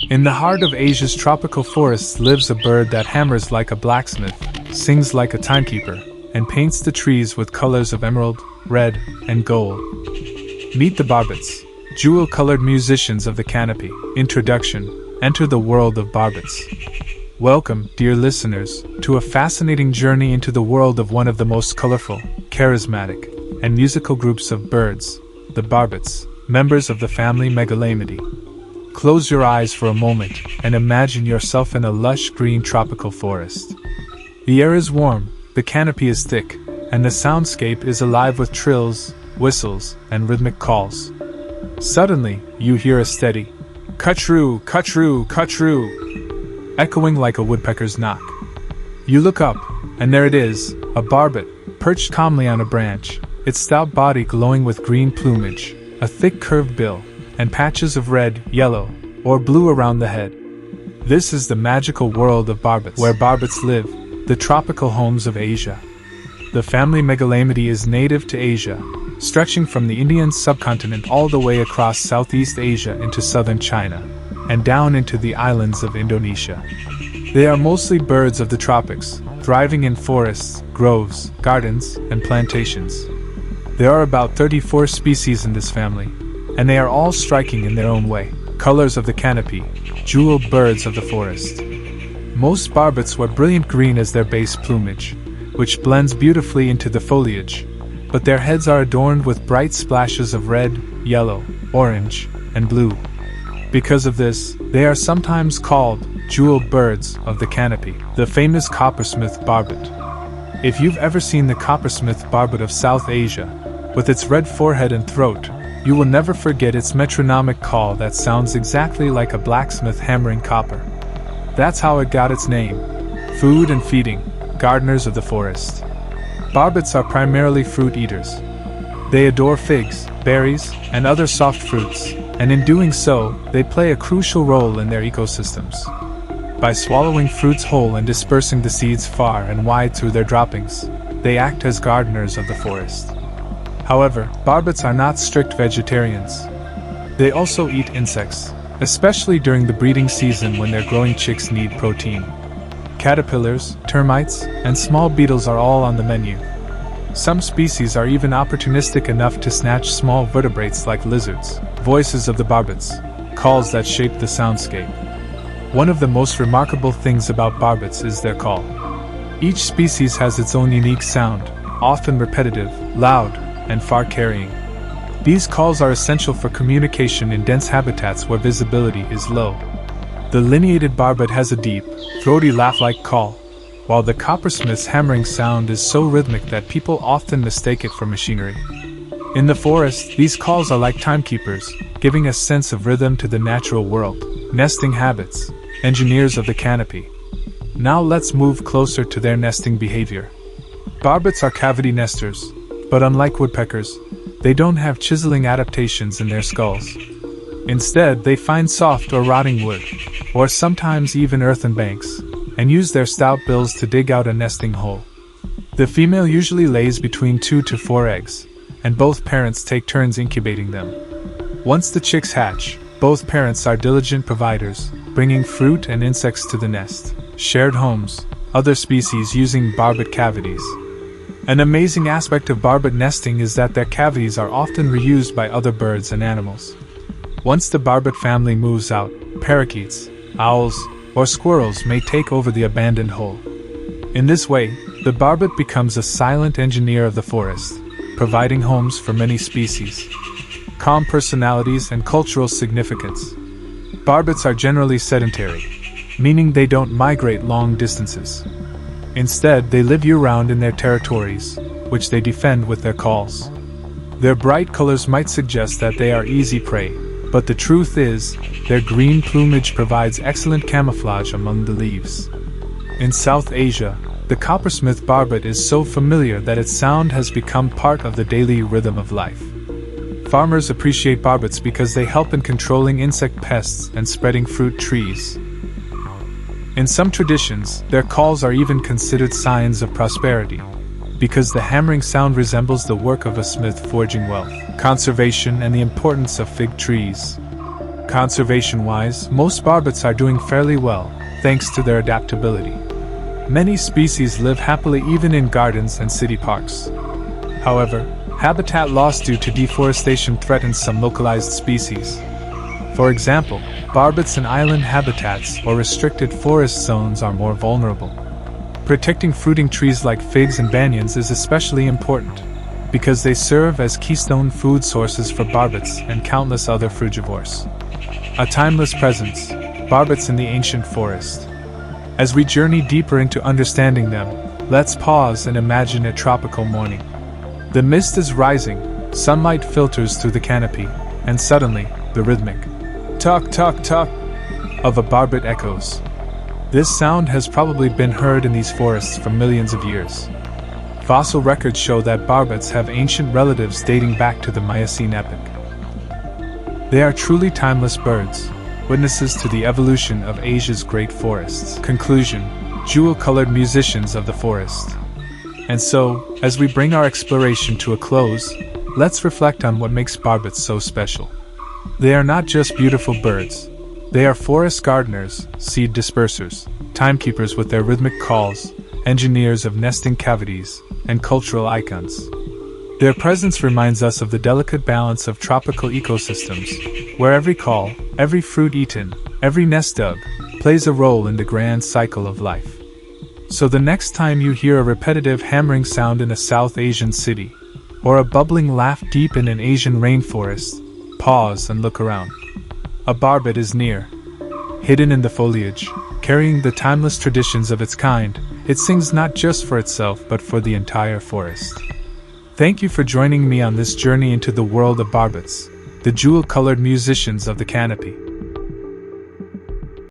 In the heart of Asia's tropical forests lives a bird that hammers like a blacksmith, sings like a timekeeper, and paints the trees with colors of emerald, red, and gold. Meet the Barbets, jewel-colored musicians of the canopy. Introduction: enter the world of Barbets. Welcome, dear listeners, to a fascinating journey into the world of one of the most colorful, charismatic, and musical groups of birds, the Barbets, members of the family Megalaimidae. Close your eyes for a moment and imagine yourself in a lush green tropical forest. The air is warm, the canopy is thick, and the soundscape is alive with trills, whistles, and rhythmic calls. Suddenly, you hear a steady "Cuttroo, cuttroo, cuttroo," echoing like a woodpecker's knock. You look up, and there it is, a barbet, perched calmly on a branch, its stout body glowing with green plumage, a thick curved bill, and patches of red, yellow, or blue around the head. This is the magical world of Barbets, where Barbets live, the tropical homes of Asia. The family Megalaimidae is native to Asia, stretching from the Indian subcontinent all the way across Southeast Asia into southern China, and down into the islands of Indonesia. They are mostly birds of the tropics, thriving in forests, groves, gardens, and plantations. There are about 34 species in this family, and they are all striking in their own way, colors of the canopy, jeweled birds of the forest. Most Barbets wear brilliant green as their base plumage, which blends beautifully into the foliage, but their heads are adorned with bright splashes of red, yellow, orange, and blue. Because of this, they are sometimes called jeweled birds of the canopy, the famous Coppersmith Barbet. If you've ever seen the Coppersmith Barbet of South Asia, with its red forehead and throat, you will never forget its metronomic call that sounds exactly like a blacksmith hammering copper. That's how it got its name. Food and feeding, gardeners of the forest. Barbets are primarily fruit eaters. They adore figs, berries, and other soft fruits, and in doing so, they play a crucial role in their ecosystems. By swallowing fruits whole and dispersing the seeds far and wide through their droppings, they act as gardeners of the forest. However, Barbets are not strict vegetarians. They also eat insects, especially during the breeding season when their growing chicks need protein. Caterpillars, termites, and small beetles are all on the menu. Some species are even opportunistic enough to snatch small vertebrates like lizards. Voices of the Barbets, calls that shape the soundscape. One of the most remarkable things about Barbets is their call. Each species has its own unique sound, often repetitive, loud, and far-carrying. These calls are essential for communication in dense habitats where visibility is low. The lineated Barbet has a deep, throaty laugh-like call, while the coppersmith's hammering sound is so rhythmic that people often mistake it for machinery. In the forest, these calls are like timekeepers, giving a sense of rhythm to the natural world. Nesting habits, engineers of the canopy. Now let's move closer to their nesting behavior. Barbets are cavity nesters, but unlike woodpeckers, they don't have chiseling adaptations in their skulls. Instead, they find soft or rotting wood, or sometimes even earthen banks, and use their stout bills to dig out a nesting hole. The female usually lays between 2 to 4 eggs, and both parents take turns incubating them. Once the chicks hatch, both parents are diligent providers, bringing fruit and insects to the nest. Shared homes, other species using barbet cavities. An amazing aspect of barbet nesting is that their cavities are often reused by other birds and animals. Once the barbet family moves out, parakeets, owls, or squirrels may take over the abandoned hole. In this way, the barbet becomes a silent engineer of the forest, providing homes for many species. Calm personalities and cultural significance. Barbets are generally sedentary, meaning they don't migrate long distances. Instead, they live year-round in their territories, which they defend with their calls. Their bright colors might suggest that they are easy prey, but the truth is, their green plumage provides excellent camouflage among the leaves. In South Asia, the Coppersmith Barbet is so familiar that its sound has become part of the daily rhythm of life. Farmers appreciate barbets because they help in controlling insect pests and spreading fruit trees. In some traditions, their calls are even considered signs of prosperity, because the hammering sound resembles the work of a smith forging wealth. Conservation and the importance of fig trees. Conservation-wise, most barbets are doing fairly well, thanks to their adaptability. Many species live happily even in gardens and city parks. However, habitat loss due to deforestation threatens some localized species. For example, barbets in island habitats or restricted forest zones are more vulnerable. Protecting fruiting trees like figs and banyans is especially important, because they serve as keystone food sources for barbets and countless other frugivores. A timeless presence, barbets in the ancient forest. As we journey deeper into understanding them, let's pause and imagine a tropical morning. The mist is rising, sunlight filters through the canopy, and suddenly, the rhythmic "tuck, tuck, tuck" of a barbet echoes. This sound has probably been heard in these forests for millions of years. Fossil records show that barbets have ancient relatives dating back to the Miocene epoch. They are truly timeless birds, witnesses to the evolution of Asia's great forests. Conclusion: jewel-colored musicians of the forest. And so, as we bring our exploration to a close, let's reflect on what makes barbets so special. They are not just beautiful birds. They are forest gardeners, seed dispersers, timekeepers with their rhythmic calls, engineers of nesting cavities, and cultural icons. Their presence reminds us of the delicate balance of tropical ecosystems, where every call, every fruit eaten, every nest dug, plays a role in the grand cycle of life. So the next time you hear a repetitive hammering sound in a South Asian city, or a bubbling laugh deep in an Asian rainforest, pause and look around. A barbet is near. Hidden in the foliage, carrying the timeless traditions of its kind, it sings not just for itself but for the entire forest. Thank you for joining me on this journey into the world of barbets, the jewel-colored musicians of the canopy.